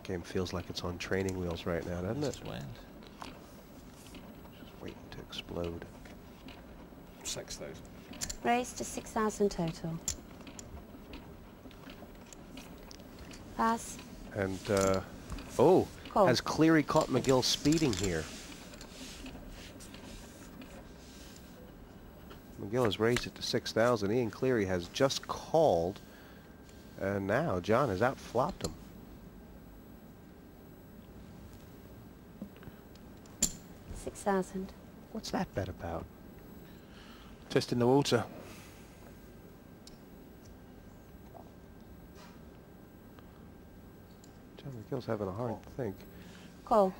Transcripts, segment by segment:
Game feels like it's on training wheels right now, doesn't it? Just wind. Just waiting to explode. 6,000. Raise to 6,000 total. Pass. And, oh, Call. has Cleary caught McGill speeding here? McGill has raised it to 6,000. Ian Cleary has just called, and now John has outflopped him. 6,000. What's that bet about? Testing the water. John McGill's having a hard think. Call.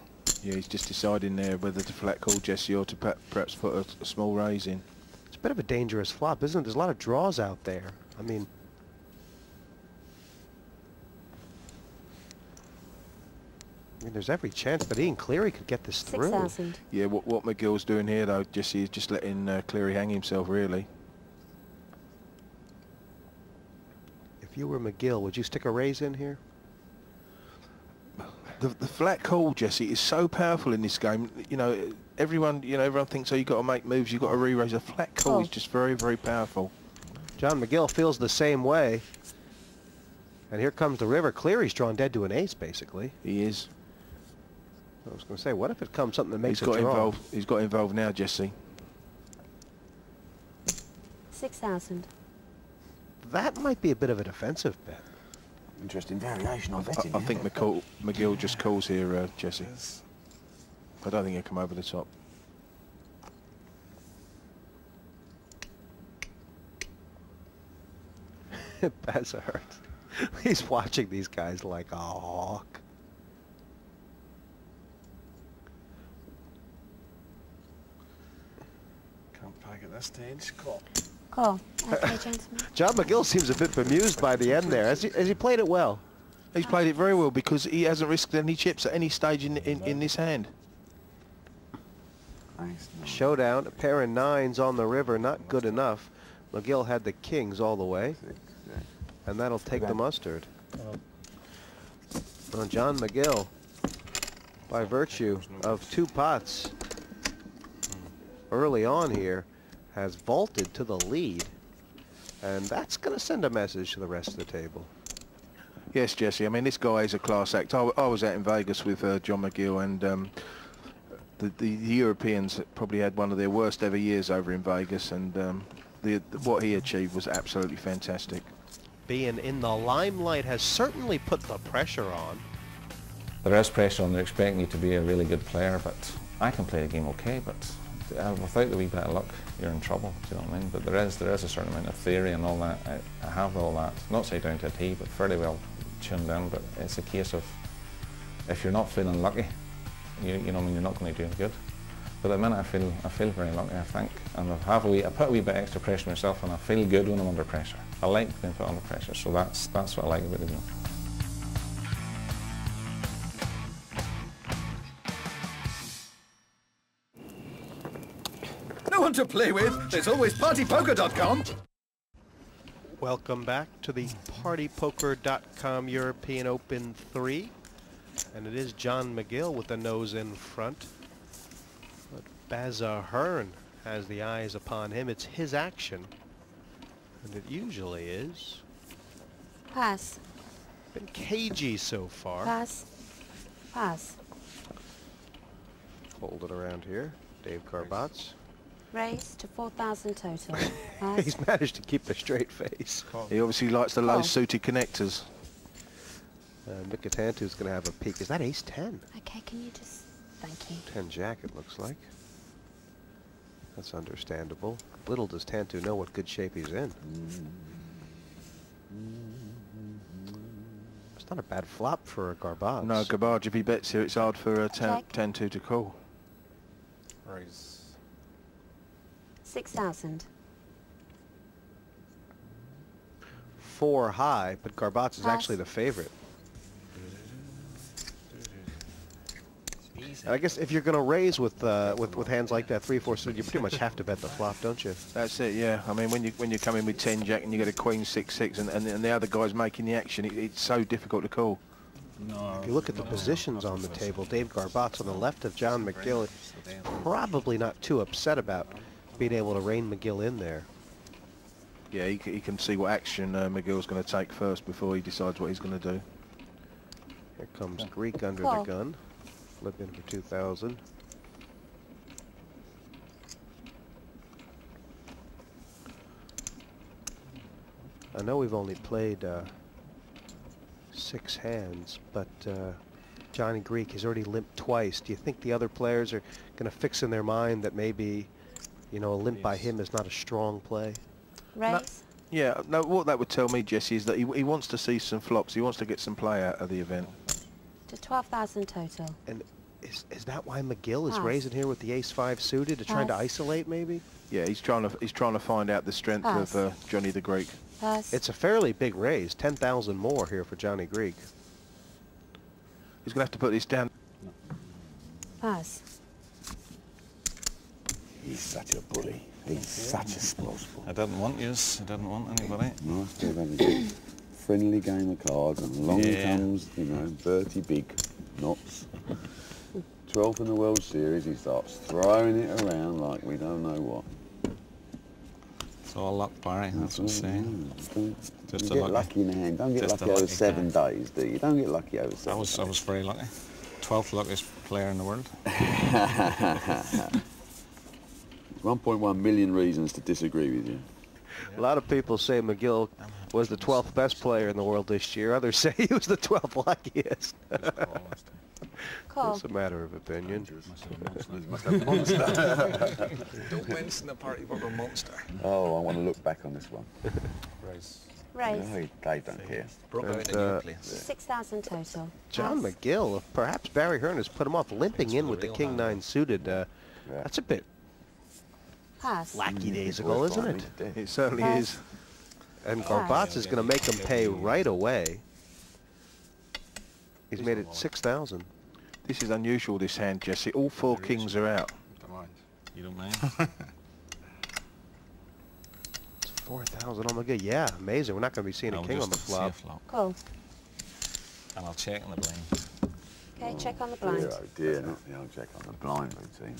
Yeah, he's just deciding there whether to flat call Jesse or to perhaps put a small raise in. It's a bit of a dangerous flop, isn't it? There's a lot of draws out there. I mean, there's every chance that Ian Cleary could get this through. 6,000. Yeah, what McGill's doing here though, Jesse, is just letting Cleary hang himself really. If you were McGill, would you stick a raise in here? The flat call, Jesse, is so powerful in this game. You know, everyone thinks, oh, you've got to make moves, you've got to re-raise. A flat call is just very, very powerful. John McGill feels the same way. And here comes the river. Cleary's drawn dead to an ace, basically. He is. I was going to say, what if it comes something that makes He's it got draw? involved. He's got involved now, Jesse. 6,000. That might be a bit of a defensive bet. Interesting variation on betting. I think McGill just calls here, Jesse. I don't think he'll come over the top. Bazard. He's watching these guys like a hawk. Can't pack at this stage. Call. Call. Okay, gentlemen. John McGill seems a bit bemused by the end there. Has he played it well? He's played it very well because he hasn't risked any chips at any stage in this hand. Nice. Showdown, a pair of nines on the river, not good enough. McGill had the kings all the way, and that'll take the mustard. Well, John McGill, by virtue of two pots early on here, has vaulted to the lead, and that's going to send a message to the rest of the table. Yes, Jesse. I mean, this guy is a class act. I was out in Vegas with John McGill, and the Europeans probably had one of their worst ever years over in Vegas, and what he achieved was absolutely fantastic. Being in the limelight has certainly put the pressure on. There is pressure on. They're expecting you to be a really good player, but I can play the game okay, but without the wee bit of luck, you're in trouble, do you know what I mean? But there is a certain amount of theory and all that. I have all that, not say down to a T, but fairly well tuned in, but it's a case of if you're not feeling lucky, you know what I mean, you're not going to do good. But at the minute I feel very lucky, I think, and I put a wee bit extra pressure myself, and I feel good when I'm under pressure. I like being put under pressure, so that's what I like about the game. No one to play with. There's always partypoker.com. Welcome back to the partypoker.com European Open 3. And it is John McGill with the nose in front. But Bazza Hearn has the eyes upon him. It's his action. And it usually is. Pass. Been cagey so far. Pass. Pass. Hold it around here. Dave Carbotz. Raise to 4,000 total. Pass. He's managed to keep a straight face. He obviously likes the low suited connectors. Mikatantu's going to have a peek. Is that ace 10? Okay, can you just... Thank you. 10 jack, it looks like. That's understandable. Little does Tantu know what good shape he's in. It's not a bad flop for a Garbage. No, Garbage, if he bets here, it's hard for a Check. 10-2 to call. Raise. 6,000. 4 high, but Garbage is Pass. actually the favorite. And I guess if you're going to raise with hands like that, 3-4 suited, you pretty much have to bet the flop, don't you? That's it, yeah. I mean, when you come in with 10 jack and you get a queen 6-6 and the other guy's making the action, it's so difficult to call. No. If you look at the positions on the table, Dave Garbatz on the left of John McGill is probably not too upset about being able to rein McGill in there. Yeah, he can see what action McGill's going to take first before he decides what he's going to do. Here comes Greek under Call. the gun. Flip in for 2,000. I know we've only played 6 hands, but Johnny Greek has already limped twice. Do you think the other players are going to fix in their mind that maybe, you know, a limp by him is not a strong play? Raise Yeah, no, what that would tell me, Jesse, is that he wants to see some flops. He wants to get some play out of the event. to 12,000 total. And is that why McGill is Pass. raising here with the ace-5 suited, to trying to Pass. isolate maybe? Yeah, he's trying to find out the strength Pass. of Johnny the Greek. Pass. It's a fairly big raise, 10,000 more here for Johnny Greek. He's going to have to put this down. Pass. He's such a bully. He's such a spoilsport. I didn't want yous. I didn't want anybody. Nice to have a good friendly game of cards, and along Yeah. comes, you know, Bertie Big Knots. 12th in the World Series, he starts throwing it around like we don't know what. It's all luck, Barry. That's what I'm saying. Don't Just a get lucky. lucky in the hand. Don't get Just a lucky over lucky 7 guy. days, do you? Don't get lucky over 7 I was days. very lucky. 12th luckiest player in the world. 1.1 million reasons to disagree with you. A lot of people say McGill was the 12th best player in the world this year. Others say he was the 12th luckiest. Call. It's a matter of opinion. Don't mention the party booker monster. Oh, I want to look back on this one. Raise. Raise. No, they don't care. Broke out And, in the nucleus. 6,000 total. John Pass. McGill, perhaps Barry Hearn has put him off limping in with the King-9 suited. That's a bit Pass. lackey days Before ago, it's isn't finally it? dead. It certainly Pass. is. And Pass. Garbatz is going to make him pay right away. He's made it 6,000. This is unusual, this hand, Jesse. All 4 kings are out. Don't mind. You don't mind? It's 4,000. Oh my God, yeah, amazing. We're not going to be seeing a I'll king on the just see a flop. flop. Call. And I'll check on the blind. Okay, check on the blind. Dear, oh dear, not the old check on the blind routine.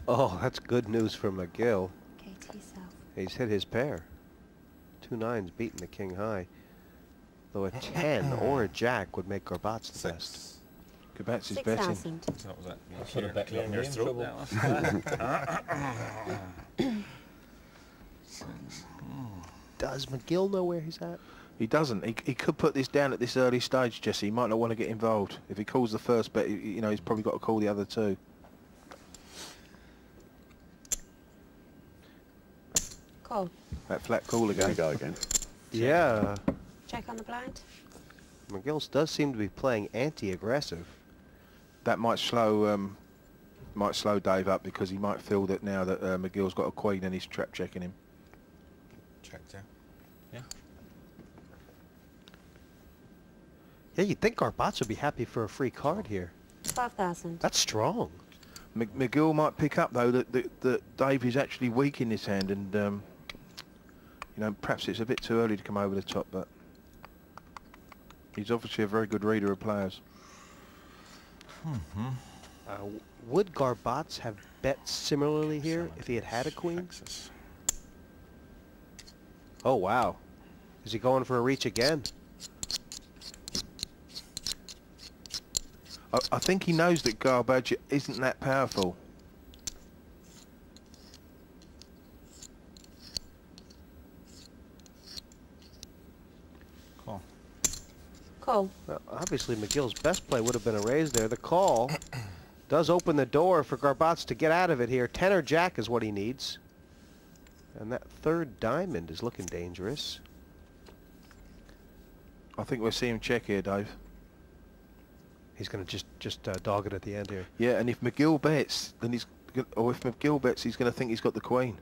Oh, that's good news for McGill. Okay, to yourself. He's hit his pair. 2 9s beating the king high. Though a 10 or a jack would make Garbatz the best. Garbatz is betting. 6,000. So that was it. You should have bet on your throat. That was. Does McGill know where he's at? He doesn't. He could put this down at this early stage, Jesse. He might not want to get involved. If he calls the first bet, you know, he's probably got to call the other 2. Call. That flat call There again. we go again. Yeah. Check on the blind. McGill does seem to be playing anti-aggressive. That might slow Dave up, because he might feel that now that McGill's got a queen and he's trap checking him. Check there. Yeah. Yeah, you'd think Garbatz would be happy for a free card here. 12,000. That's strong. McGill might pick up though that Dave is actually weak in this hand, and you know, perhaps it's a bit too early to come over the top, but he's obviously a very good reader of players. Would Garbatz have bet similarly here if he had had a queen? Fixes. Oh wow. Is he going for a reach again? I think he knows that Garbage isn't that powerful. Cool. Call. Well, obviously McGill's best play would have been a raise there. The call does open the door for Garbatz to get out of it here. 10 or jack is what he needs. And that 3rd diamond is looking dangerous. I think we'll see him check here, Dave. He's going to just dog it at the end here. Yeah, and if McGill bets, then if McGill bets, he's going to think he's got the queen.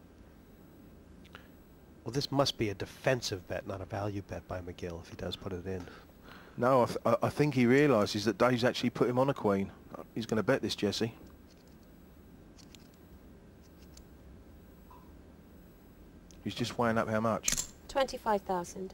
Well, this must be a defensive bet, not a value bet by McGill if he does put it in. No, I think he realises that Dave's actually put him on a queen. He's going to bet this, Jesse. He's just weighing up how much. 25,000.